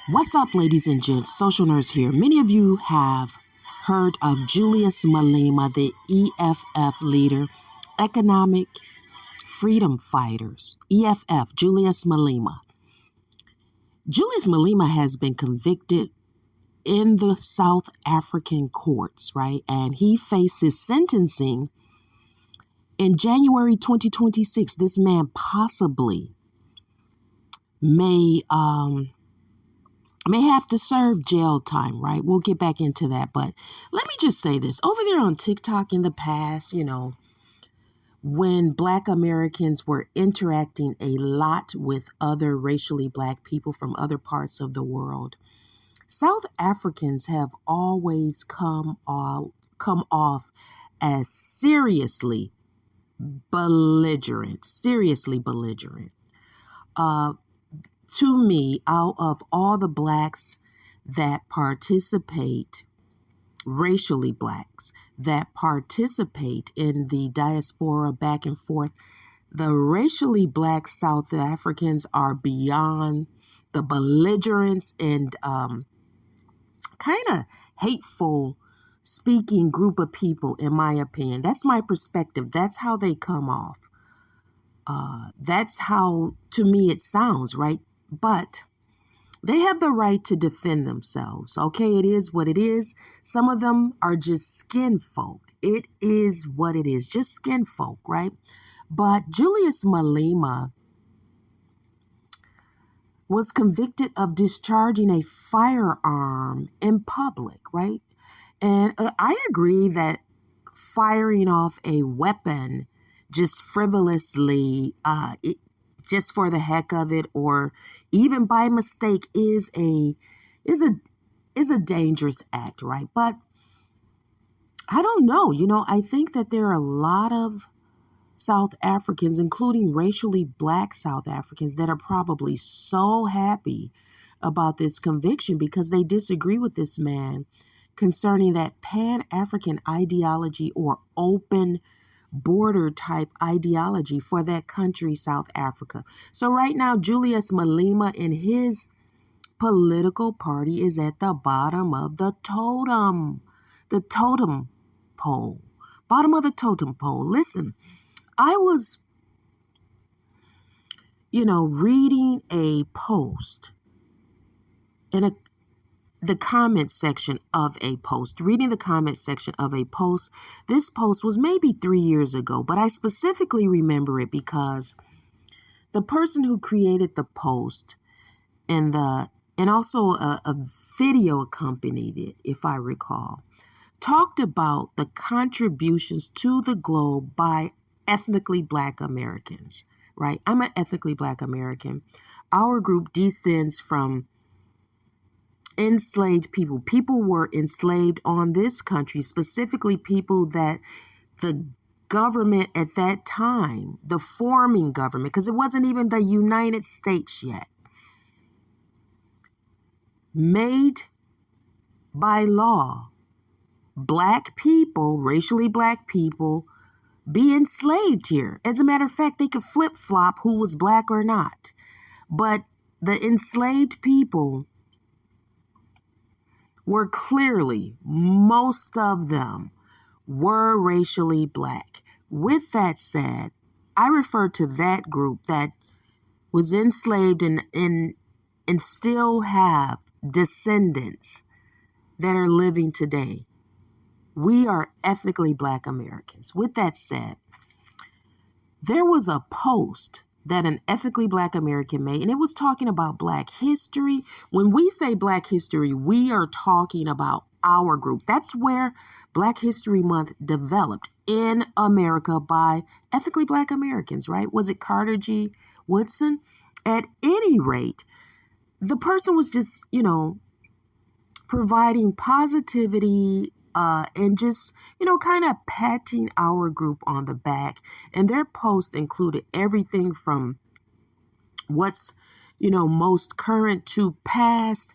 What's up, ladies and gents? Social Nurse here. Many of you have heard of Julius Malema, the EFF leader, Economic Freedom Fighters. EFF, Julius Malema. Julius Malema has been convicted in the South African courts, right? And he faces sentencing in January 2026. This man possibly may have to serve jail time, right? We'll get back into that. But let me just say this. Over there on TikTok in the past, when Black Americans were interacting a lot with other racially Black people from other parts of the world, South Africans have always come off as seriously belligerent. To me, out of all the Blacks that participate, racially Blacks that participate in the diaspora back and forth, the racially Black South Africans are beyond the belligerence and kind of hateful speaking group of people, in my opinion. That's my perspective. That's how they come off. That's how, to me, it sounds, right? But they have the right to defend themselves. Okay, it is what it is. Some of them are just skin folk. It is what it is, just skin folk, right? But Julius Malema was convicted of discharging a firearm in public, right? And I agree that firing off a weapon just frivolously, just for the heck of it, or even by mistake, is a dangerous act, right? But I don't know. I think that there are a lot of South Africans, including racially Black South Africans, that are probably so happy about this conviction because they disagree with this man concerning that Pan-African ideology or open border type ideology for that country, South Africa. So right now, Julius Malema and his political party is at the bottom of the totem pole. Bottom of the totem pole. Listen, I was, reading a post in the comment section of a post, reading the comment section of a post. This post was maybe 3 years ago, but I specifically remember it because the person who created the post and also a video accompanied it, if I recall, talked about the contributions to the globe by ethnically Black Americans, right? I'm an ethnically Black American. Our group descends from enslaved people. People were enslaved on this country, specifically people that the government at that time, the forming government, because it wasn't even the United States yet, made by law Black people, racially Black people, be enslaved here. As a matter of fact, they could flip-flop who was Black or not. But the enslaved people were clearly, most of them were racially Black. With that said, I refer to that group that was enslaved and still have descendants that are living today. We are ethnically Black Americans. With that said, there was a post that an ethnically Black American made, and it was talking about Black history. When we say Black history, we are talking about our group. That's where Black History Month developed in America by ethnically Black Americans, right? Was it Carter G. Woodson? At any rate, the person was just, providing positivity and just, kind of patting our group on the back. And their post included everything from what's, most current to past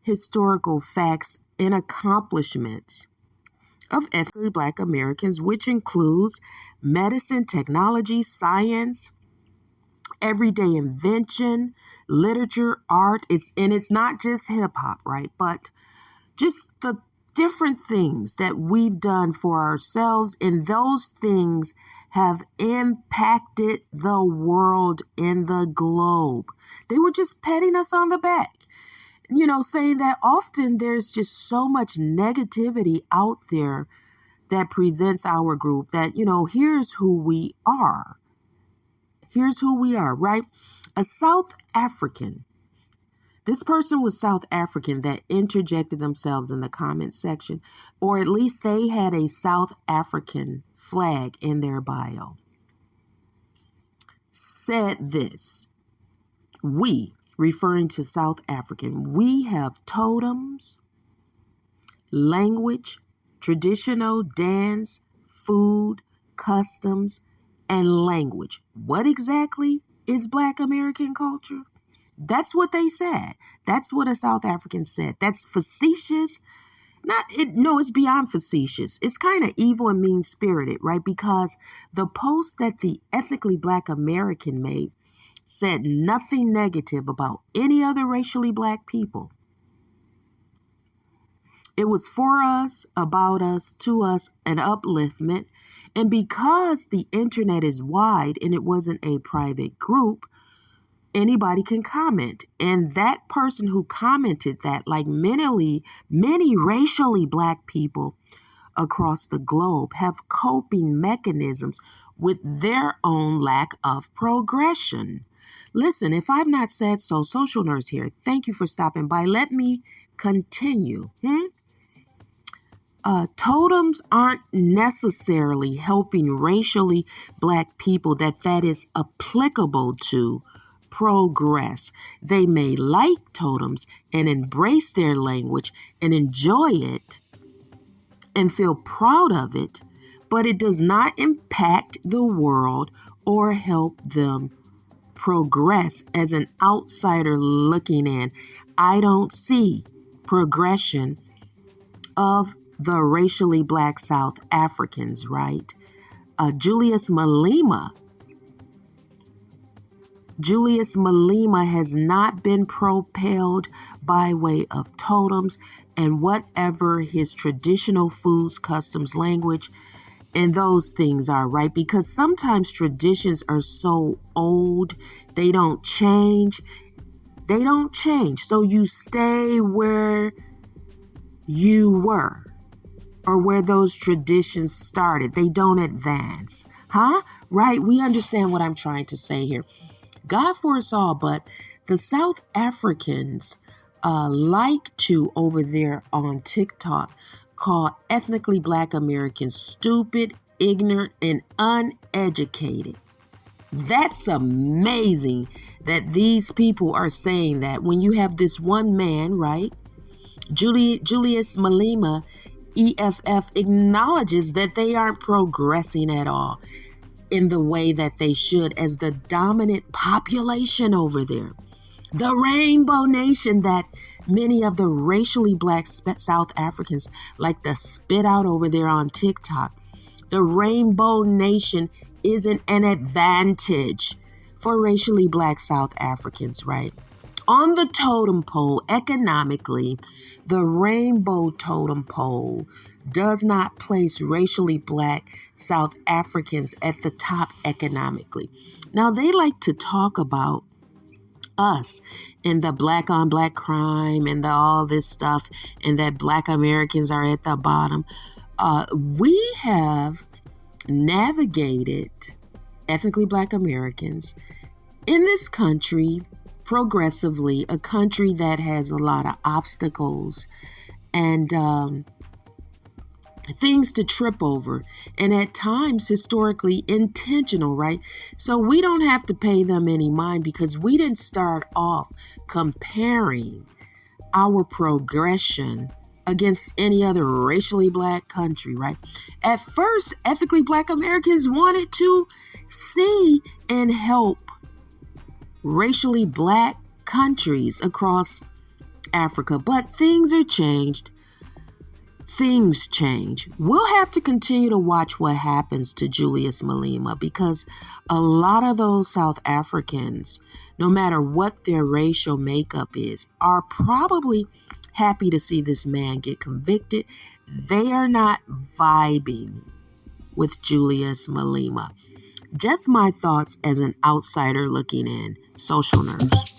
historical facts and accomplishments of ethnically Black Americans, which includes medicine, technology, science, everyday invention, literature, art. It's not just hip hop, right? But just the different things that we've done for ourselves, and those things have impacted the world and the globe. They were just patting us on the back, saying that often there's just so much negativity out there that presents our group that, here's who we are. Here's who we are, right? A South African. This person was South African that interjected themselves in the comment section, or at least they had a South African flag in their bio. Said this: we, referring to South African, we have totems, language, traditional dance, food, customs, and language. What exactly is Black American culture? That's what they said. That's what a South African said. That's facetious. It's beyond facetious. It's kind of evil and mean-spirited, right? Because the post that the ethnically Black American made said nothing negative about any other racially Black people. It was for us, about us, to us, an upliftment. And because the internet is wide and it wasn't a private group, anybody can comment. And that person who commented that, like many racially Black people across the globe, have coping mechanisms with their own lack of progression. Listen, if I've not said so, Social Nurse here, thank you for stopping by. Let me continue. Totems aren't necessarily helping racially Black people that is applicable to progress. They may like totems and embrace their language and enjoy it and feel proud of it, but it does not impact the world or help them progress. As an outsider looking in, I don't see progression of the racially Black South Africans, right? Julius Malema has not been propelled by way of totems and whatever his traditional foods, customs, language, and those things are, right? Because sometimes traditions are so old, they don't change. So you stay where you were or where those traditions started. They don't advance. Right? We understand what I'm trying to say here. God for us all, but the South Africans like to, over there on TikTok, call ethnically Black Americans stupid, ignorant, and uneducated. That's amazing that these people are saying that when you have this one man, right? Julius Malema, EFF, acknowledges that they aren't progressing at all in the way that they should as the dominant population over there. The Rainbow Nation that many of the racially Black South Africans like to spit out over there on TikTok. The Rainbow Nation isn't an advantage for racially Black South Africans, right? On the totem pole, economically, the rainbow totem pole does not place racially Black South Africans at the top economically. Now, they like to talk about us and the Black on Black crime and all this stuff, and that Black Americans are at the bottom. We have navigated ethnically Black Americans in this country progressively, a country that has a lot of obstacles and things to trip over, and at times historically intentional, right? So we don't have to pay them any mind because we didn't start off comparing our progression against any other racially Black country, right? At first, ethnically Black Americans wanted to see and help racially Black countries across Africa, but things are changed. things change. We'll have to continue to watch what happens to Julius Malema, because a lot of those South Africans, no matter what their racial makeup is, are probably happy to see this man get convicted. They are not vibing with Julius Malema. Just my thoughts as an outsider looking in. Social nerves.